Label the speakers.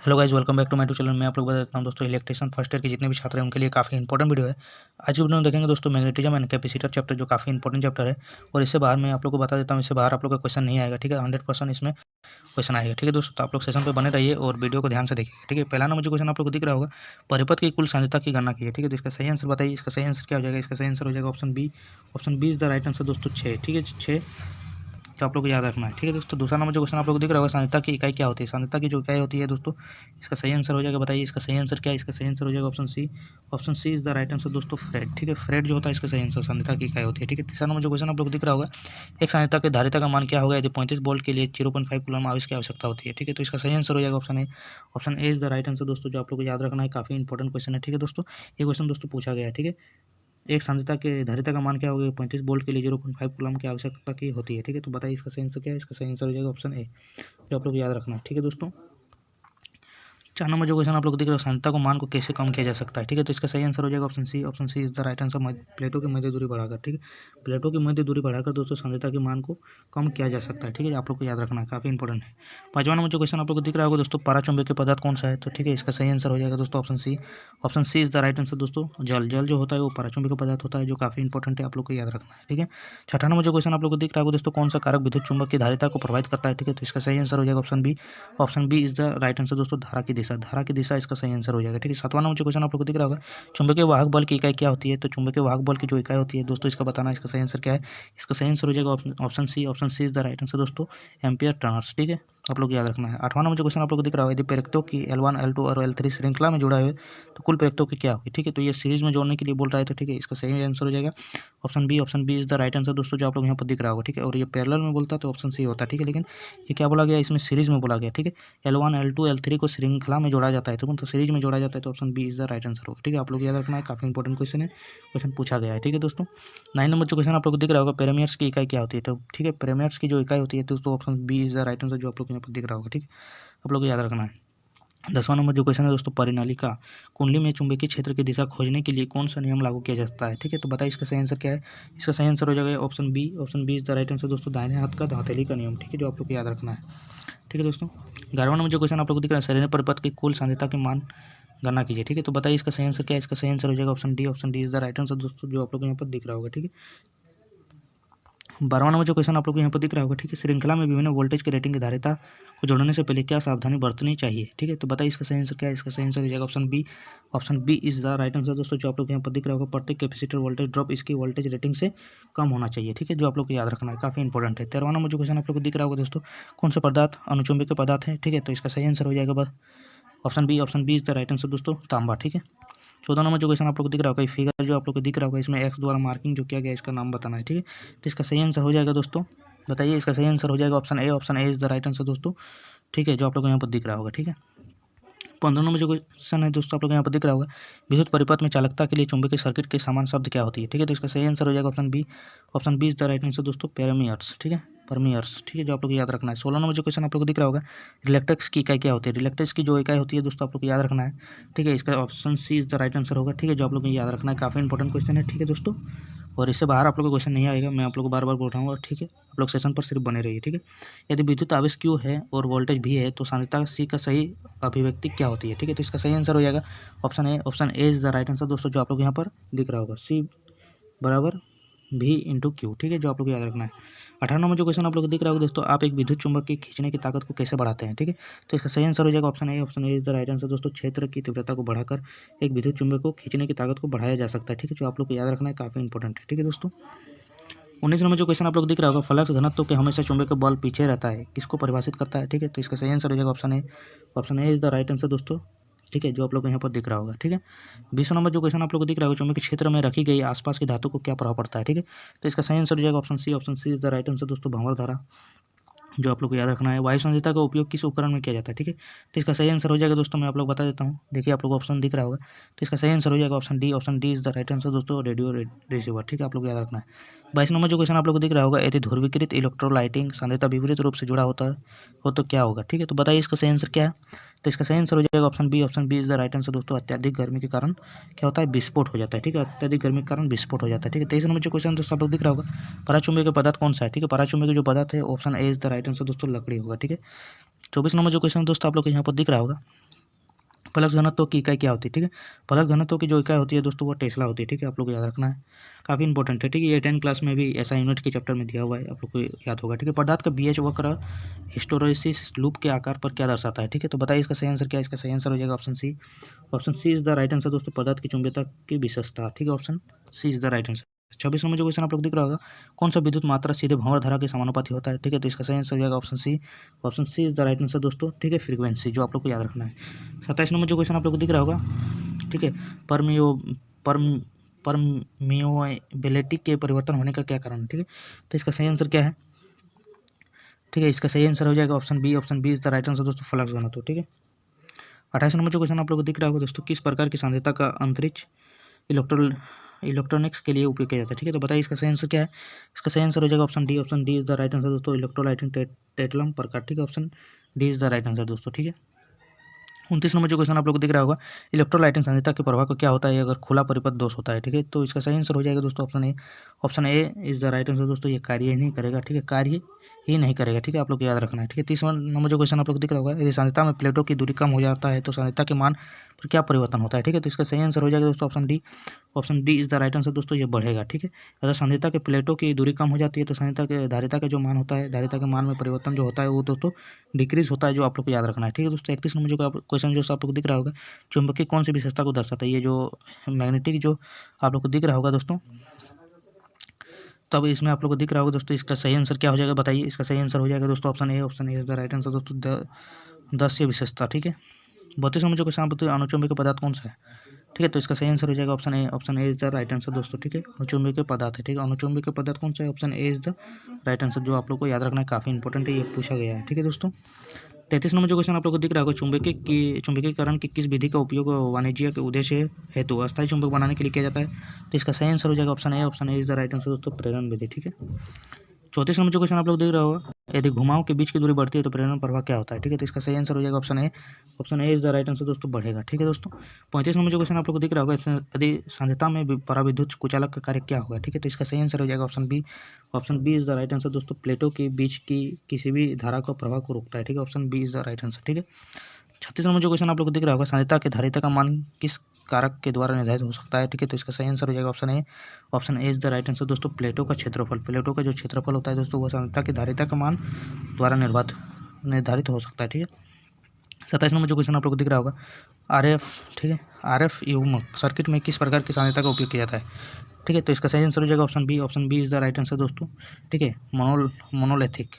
Speaker 1: Hello guys, welcome back to my channel. मैं आप लोग बता देता हूँ दोस्तों, इलेक्ट्रिशियन फर्स्ट ईयर के जितने भी छात्र हैं उनके लिए काफ़ी इंपॉर्टेंट वीडियो है। आज की वीडियो में देखेंगे दोस्तों मैग्नेटिज्म एंड कैपेसिटर चैप्टर, जो काफ़ी इंपॉर्टेंट चैप्टर है। और इससे बाहर मैं आप लोग को बता देता हूँ, इससे बाहर आप लोग का क्वेश्चन नहीं आएगा, ठीक है। 100% इसमें क्वेश्चन आएगा, ठीक है दोस्तों। तो आप लोग सेशन पे बने रहिए और वीडियो को ध्यान से देखिए, ठीक है। पहला नंबर जो क्वेश्चन आप लोग को दिख रहा होगा, परिपथ की कुल सांद्रता की गणना कीजिए, ठीक है। तो इसका सही आंसर बताइए। इसका सही आंसर क्या हो जाएगा? इसका सही आंसर हो जाएगा option B. Option B is the right answer दोस्तों, 6, ठीक है, 6। तो आप लोग को याद रखना है, ठीक है दोस्तों। दूसरा नंबर जो क्वेश्चन आप लोग को दिख रहा होगा, सांद्रता की इकाई क्या होती है? सांद्रता की जो इकाई होती है दोस्तों, इसका सही आंसर हो जाएगा, बताइए इसका सही आंसर क्या है? इसका सही आंसर हो जाएगा option C. Option C is the right answer दोस्तों, फ्रेड, ठीक है। फ्रेड जो होता है इसका सही आंसर सांद्रता की इकाई होती है, ठीक है। तीसरा नंबर जो क्वेश्चन आप लोग को दिख रहा होगा, एक सांद्रता के धारिता का मान क्या होगा यदि 35 वोल्ट के लिए 0.5 कूलम आवेश की आवश्यकता होती है, ठीक है। तो इसका सही आंसर हो जाएगा option A. Option A is the right answer दोस्तों, जो आप लोग को याद रखना है। काफी इंपॉर्टेंट क्वेश्चन है, ठीक है दोस्तों। ये क्वेश्चन दोस्तों पूछा गया है, ठीक है। एक सांद्रता के धारिता का मान क्या होगा 35 वोल्ट के लिए 0.5 कूलम की आवश्यकता की होती है, ठीक है। तो बताइए इसका सही आंसर क्या है? इसका सही आंसर हो जाएगा ऑप्शन ए, जो आप लोग याद रखना है, ठीक है दोस्तों। 4 नंबर जो क्वेश्चन आप लोग को दिख रहा है, सांद्रता को मान को कैसे कम किया जा सकता है, ठीक है। तो इसका सही आंसर हो जाएगा option C. Option C is the right answer, प्लेटों की मध्य दूरी बढ़ाकर, ठीक है। प्लेटों की मध्य दूरी बढ़ाकर दोस्तों सांद्रता के मान को कम किया जा सकता है, ठीक है। आप लोग को याद रखना है, काफी इंपॉर्टेंट है। 5वां नंबर जो क्वेश्चन आप लोग को दिख रहा होगा दोस्तों, पराचुंबकीय पदार्थ कौन सा है? तो ठीक है, इसका सही आंसर हो जाएगा दोस्तों option C. Option C is the right answer दोस्तों। जल, जल जो होता है वो पराचुंबकीय पदार्थ होता है, जो काफी इंपॉर्टेंट है, आप लोग को याद रखना है, ठीक है। 6वां नंबर जो क्वेश्चन आप लोग को दिख रहा होगा दोस्तों, कौन सा कारक विद्युत चुंबक की धारिता को प्रभावित करता है, ठीक है। तो इसका सही आंसर हो जाएगा option B. Option B is the right answer दोस्तों, धारा की दिशा, धारा की दिशा इसका सही आंसर हो जाएगा, ठीक है। 7वां नंबर जो क्वेश्चन आप लोग को दिख रहा होगा, चुंबकीय वाहक बल की इकाई क्या होती है? तो चुंबकीय वाहक बल की जो इकाई होती है दोस्तों, इसका बताना, इसका सही आंसर क्या है? इसका सही आंसर हो जाएगा option C. Option C is the right answer दोस्तों, एम्पियर टर्न्स, ठीक है। आप लोग याद रखना है। 8वां नंबर जो क्वेश्चन आप लोग को दिख रहा होगा, यदि प्रेरकों की L1, L2 और L3 श्रृंखला में जुड़ा है तो कुल प्रेरकों की क्या होगी, ठीक है। तो ये सीरीज में जोड़ने के लिए बोल रहा है, तो ठीक है, इसका सही आंसर हो जाएगा option B. Option B is the right answer दोस्तों, जो आप लोग यहाँ पर दिख रहा होगा, ठीक है। और ये पैरेलल में बोलता है तो ऑप्शन सी होता है, ठीक है। लेकिन ये क्या बोला गया, इसमें सीरीज में बोला गया, ठीक है। L1, L2, L3 को श्रृंखला में जोड़ा जाता है, तो सीरीज में जोड़ा जाता है, तो option B is the right answer होगा, ठीक है। आप लोग याद रखना है, काफी इंपॉर्टेंट क्वेश्चन है, क्वेश्चन पूछा गया है, ठीक है दोस्तों। 9 नंबर जो क्वेश्चन आप लोग को दिख रहा होगा, पेरामीटर्स की इकाई क्या होती है? तो ठीक है, पेरामीटर्स की जो इकाई होती है दोस्तों, option B is the right answer, जो आप लोग यहाँ पर दिख रहा होगा, ठीक है। आप लोग को याद रखना है। 10वां नंबर जो क्वेश्चन है दोस्तों, परिनालिका कुंडली में चुंबकीय क्षेत्र की दिशा खोजने के लिए कौन सा नियम लागू किया जा सकता है, ठीक है। तो बताइए इसका सही आंसर क्या है? इसका सही आंसर हो जाएगा option B. Option B is the right answer दोस्तों, दाहिने हाथ का हथेली का नियम, ठीक है, जो आप लोग को याद रखना है, ठीक है दोस्तों। 11वां नंबर जो क्वेश्चन आप लोग को दिख रहा है, शरीर परिपथ की कुल सांद्रता के मान गणना कीजिए, ठीक है। तो बताइए इसका सही आंसर क्या है? इसका सही आंसर हो जाएगा option D. Option D is the right answer दोस्तों, जो आप लोग को यहाँ पर दिख रहा होगा, ठीक है। 12वां नंबर जो क्वेश्चन आप लोग को यहाँ पर दिख रहा होगा, ठीक है, श्रृंखला में विभिन्न वोल्टेज की रेटिंग की धारिता को जोड़ने से पहले क्या सावधानी बरतनी चाहिए, ठीक है। तो बताइए इसका सही आंसर क्या है? इसका सही आंसर हो जाएगा option B. Option B is the right answer दोस्तों, जो आप लोग यहाँ पर दिख रहा होगा, प्रत्येक कैपेसिटर वोल्टेज ड्रॉप इसकी वोल्टेज रेटिंग से कम होना चाहिए, ठीक है, जो आप लोग को याद रखना है, काफी इंपॉर्टेंट है। 13वां नंबर जो क्वेश्चन आप लोग को दिख रहा होगा दोस्तों, कौन सा पदार्थ अनुचुंबकीय पदार्थ है, ठीक है। तो इसका सही आंसर हो जाएगा बस option B. Option B is the right answer दोस्तों, तांबा, ठीक है। 14 नंबर जो क्वेश्चन आप लोग को दिख रहा होगा, फिगर जो आप लोग को दिख रहा होगा, इसमें एक्स द्वारा मार्किंग जो किया गया है, इसका नाम बताना है, ठीक है। तो इसका सही आंसर हो जाएगा दोस्तों, बताइए इसका सही आंसर हो जाएगा option A. Option A is the right answer दोस्तों, ठीक है, जो आप लोग को यहाँ पर दिख रहा होगा, ठीक है। 15 नंबर जो क्वेश्चन है दोस्तों, आप लोग यहाँ पर दिख रहा होगा, विद्युत परिपथ में चालकता के लिए चुंबकीय सर्किट के समान शब्द क्या होती है, ठीक है। तो इसका सही आंसर हो जाएगा option B. Option B is the right answer दोस्तों, पैरामीटर्स, ठीक है, परमीटर्स, ठीक है, जो आप लोग को याद रखना है। 16 नंबर जो क्वेश्चन आप लोग को दिख रहा होगा, रिलेक्टेक्स की इकाई क्या होती है? रिलेक्टेक्स की जो इकाई होती है दोस्तों, आप लोग को याद रखना है, ठीक है। इसका option C is the right answer होगा, ठीक है, जो आप लोग को याद रखना है, काफी इंपॉर्टेंट क्वेश्चन है, ठीक है दोस्तों। और इससे बाहर आप लोग को क्वेश्चन नहीं आएगा, मैं आप लोग को बार बार बोल रहा हूँ, ठीक है। आप लोग सेशन पर सिर्फ बने रहिए, ठीक है। यदि विद्युत आवेश क्यू है और वोल्टेज भी है तो सांद्रता सी का सही अभिव्यक्ति क्या होती है, ठीक है। तो इसका सही आंसर हो जाएगा option A. Option A is the right answer दोस्तों, जो आप लोग यहाँ पर दिख रहा होगा, सी बराबर भी इंटू क्यू, ठीक है, जो आप लोग को याद रखना है। 18 नंबर जो क्वेश्चन आप लोग को दिख रहा होगा दोस्तों, आप एक विद्युत चुंबक की खींचने की ताकत को कैसे बढ़ाते हैं, ठीक है। तो इसका सही आंसर हो जाएगा option A. Option A is the right answer दोस्तों, क्षेत्र की तीव्रता को बढ़ाकर एक विद्युत चुंबक को खींचने की ताकत को बढ़ाया जा सकता है, ठीक है, जो आप लोग को याद रखना है, काफी इंपॉर्टेंट है, ठीक है दोस्तों। 19 नंबर जो क्वेश्चन आप लोग दिख रहा होगा, फ्लक्स घनत्व के हमेशा चुंबकीय बल पीछे रहता है, किसको परिभाषित करता है, ठीक है। तो इसका सही आंसर हो जाएगा option A. Option A is the right answer दोस्तों, ठीक है, जो आप लोग को यहाँ पर दिख रहा होगा, ठीक है। 20 नंबर जो क्वेश्चन आप लोग को दिख रहा होगा, चुंबकीय क्षेत्र में रखी गई आसपास की धातु को क्या प्रभाव पड़ता है, ठीक है। तो इसका सही आंसर हो जाएगा option C. Option C is the right answer दोस्तों, भंवर धारा, जो आप लोग को याद रखना है। वायु संचालित का उपयोग किस उपकरण में किया जाता है, ठीक है। तो इसका सही आंसर हो जाएगा दोस्तों, मैं आप लोग बता देता हूँ, देखिए आप लोग को ऑप्शन दिख रहा होगा, तो इसका सही आंसर हो जाएगा option D. Option D is the right answer दोस्तों, रेडियो रिसीवर, ठीक है, आप लोग को याद रखना है। 22 नंबर जो क्वेश्चन आप लोग को दिख रहा होगा, यदि ध्रुवीकृत इलेक्ट्रोलाइटिंग सांद्रता विपरीत रूप से जुड़ा होता है हो तो क्या होगा, ठीक है। तो बताइए इसका सही आंसर क्या है? तो इसका सही आंसर हो जाएगा option B. Option B is the right answer दोस्तों, अत्यधिक गर्मी के कारण क्या होता है, विस्फोट हो जाता है, ठीक है, अत्यधिक गर्मी के कारण विस्फोट हो जाता है, ठीक है। 23 नंबर जो क्वेश्चन दोस्तों आप लोग दिख रहा होगा, पराचुंबकीय पदार्थ कौन सा है, ठीक है। पराचुंबकीय जो पदार्थ है option A is the right answer दोस्तों, लकड़ी होगा, ठीक है। 24 नंबर जो क्वेश्चन दोस्तों आप लोग को यहाँ पर दिख रहा होगा, फ्लक्स घनत्व की इकाई क्या होती है, ठीक है। फ्लक्स घनत्व की जो इकाई होती है दोस्तों वो टेस्ला होती है, ठीक है। आप लोग को याद रखना है, काफ़ी इंपॉर्टेंट है, ठीक है। ये 10th क्लास में भी ऐसा यूनिट के चैप्टर में दिया हुआ है, आप लोग को याद होगा, ठीक है। पदार्थ का बीएच वक्र हिस्टोरेसिस लूप के आकार पर क्या दर्शाता है, ठीक है। तो बताइए इसका सही आंसर क्या है। इसका सही आंसर हो जाएगा option C. Option C is the right answer दोस्तों, पदार्थ की चुंबकता की विशेषता, ठीक है। Option C is the right answer. 26 नंबर जो क्वेश्चन आप लोग दिख रहा होगा, कौन सा विद्युत मात्रा सीधे भंवर धारा के समानुपाती होता है, ठीक है। तो इसका सही आंसर हो जाएगा option C. Option C is the right answer दोस्तों, ठीक है। फ्रीक्वेंसी जो आप लोग को याद रखना है। 27 नंबर जो क्वेश्चन आप लोग को दिख रहा होगा, ठीक है, परमियोबिलिटी के परिवर्तन होने का क्या कारण है, ठीक है। तो इसका सही आंसर क्या है, ठीक है। इसका सही आंसर हो जाएगा option B. Option B is the right answer दोस्तों, फ्लक्स घनत्व, ठीक है। 28 नंबर जो क्वेश्चन आप लोग को दिख रहा होगा दोस्तों, किस प्रकार की सांद्रता का अंतरिक्ष इलेक्ट्रॉनिक्स के लिए उपयोग किया जाता है, ठीक है। तो बताइए इसका सही आंसर क्या है। इसका सही आंसर हो जाएगा option D. Option D is the right answer दोस्तों, इलेक्ट्रोलाइटिक टेटलम प्रकार, ठीक है। Option D is the right answer दोस्तों, ठीक है। 29 नंबर जो क्वेश्चन आप लोग को दिख रहा होगा, इलेक्ट्रोलाइटिक सांद्रता के प्रभाव को क्या होता है अगर खुला परिपथ दोष होता है, ठीक है। तो इसका सही आंसर हो जाएगा दोस्तों option A. Option A is the right answer दोस्तों, ये कार्य ही नहीं करेगा, ठीक है। कार्य ही नहीं करेगा, ठीक है। आप लोग को याद रखना है, ठीक है। 30 नंबर जो क्वेश्चन आप लोग को दिख रहा होगा, यदि सांद्रता में प्लेटों की दूरी कम हो जाता है तो सांद्रता के मान पर क्या परिवर्तन होता है, ठीक है। तो इसका सही आंसर हो जाएगा दोस्तों option D. Option D is the right answer दोस्तों, ये बढ़ेगा, ठीक है। अगर सांद्रता के प्लेटों की दूरी कम हो जाती है तो सांद्रता के धारिता का जो मान होता है, धारिता के मान में परिवर्तन जो होता है वो दोस्तों डिक्रीज होता है, जो आप लोग को याद रखना है, ठीक है दोस्तों। 31 नंबर जो क्वेश्चन जो आप लोग को दिख रहा होगा, चुंबकीय कौन सी विशेषता को दर्शाता है, ये जो मैग्नेटिक जो आप लोग को दिख रहा होगा दोस्तों, तब इसमें आप लोग को दिख रहा होगा दोस्तों, इसका सही आंसर क्या हो जाएगा बताइए। इसका सही आंसर हो जाएगा दोस्तों option A. Option A is the right answer दोस्तों, दस्य विशेषता, ठीक है। 32 नंबर जो क्वेश्चन बताइए, अनुचुंबकीय पदार्थ कौन सा है, ठीक है। तो इसका सही आंसर हो जाएगा option A. Option A is the right answer दोस्तों, ठीक है। अनुचुंबकीय पदार्थ है, ठीक है। अनुचुंबकीय पदार्थ कौन सा है, option A is the right answer, जो आप लोग को याद रखना है, काफी इंपॉर्टेंट है, ये पूछा गया है, ठीक है दोस्तों। 33 नंबर जो क्वेश्चन आप लोग को दिख रहा होगा, चुंबकीकरण की किस विधि का उपयोग वाणिज्यिक उद्देश्य हेतु अस्थायी चुंबक बनाने के लिए किया जाता है। तो इसका सही आंसर हो जाएगा option A. Option A is the right answer दोस्तों, प्रेरण विधि, ठीक है। 34 नंबर जो क्वेश्चन आप लोग देख रहा होगा, यदि घुमाव के बीच की दूरी बढ़ती है तो प्रेरण प्रभाव क्या होता है, ठीक है। तो इसका सही आंसर हो जाएगा option A. Option A is the right answer दोस्तों, बढ़ेगा, ठीक है दोस्तों। 35 नंबर जो क्वेश्चन आप लोग को दिख रहा होगा, यदि सांद्रता में पराविद्युत कुचालक का कार्य क्या होगा, ठीक है। तो इसका सही आंसर हो जाएगा option B. Option B is the right answer दोस्तों, प्लेटों के बीच की किसी भी धारा को प्रभाव को रोकता है, ठीक है। Option B is the right answer, ठीक है। 36 नंबर जो क्वेश्चन आप लोग को दिख रहा होगा, सांद्रता के धारिता का मान किस कारक के द्वारा निर्धारित हो सकता है, ठीक है। तो इसका सही आंसर हो जाएगा option A. Option A is the right answer दोस्तों, प्लेटों का क्षेत्रफल, प्लेटों का जो क्षेत्रफल होता है दोस्तों, वो सांद्रता की धारिता का मान द्वारा निर्धारित हो सकता है, ठीक है। 27 नंबर जो क्वेश्चन आप लोग को दिख रहा होगा, आरएफ, ठीक है, आरएफ युग्मक सर्किट में किस प्रकार की सांद्रता का उपयोग किया जाता है, ठीक है। तो इसका सही आंसर हो जाएगा option B. Option B is the right answer दोस्तों, ठीक है, मोनोलिथिक।